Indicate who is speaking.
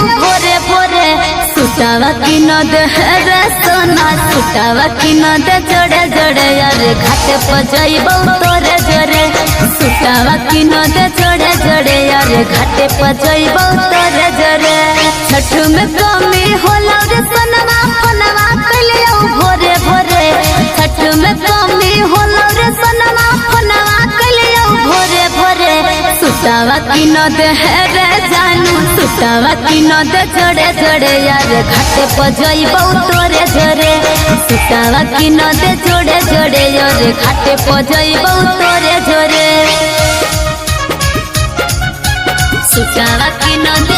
Speaker 1: भोरे भोरे सुटावा की नद रे सोना सुटावा की नद जोड़े जोड़े अरे घाट पर जाइबो तोरे जोरे सुटावा की नद जोड़े जोड़े अरे घाट पर जाइबो तोरे जोरे छठ में कमी होला रे सोनवा फनवा कलियो भोरे भोरे छठ में कमी होला रे सोनवा फनवा कलियो भोरे भोरे सुटावा की नद रे जानू सुटावा की नद जोड़े जोड़े यार घाटे पर जाइबो तोरे जोरे सुटावा की नद जोड़े जोड़े यार घाटे पर जाइबो तोरे जोरे सुटावा की नद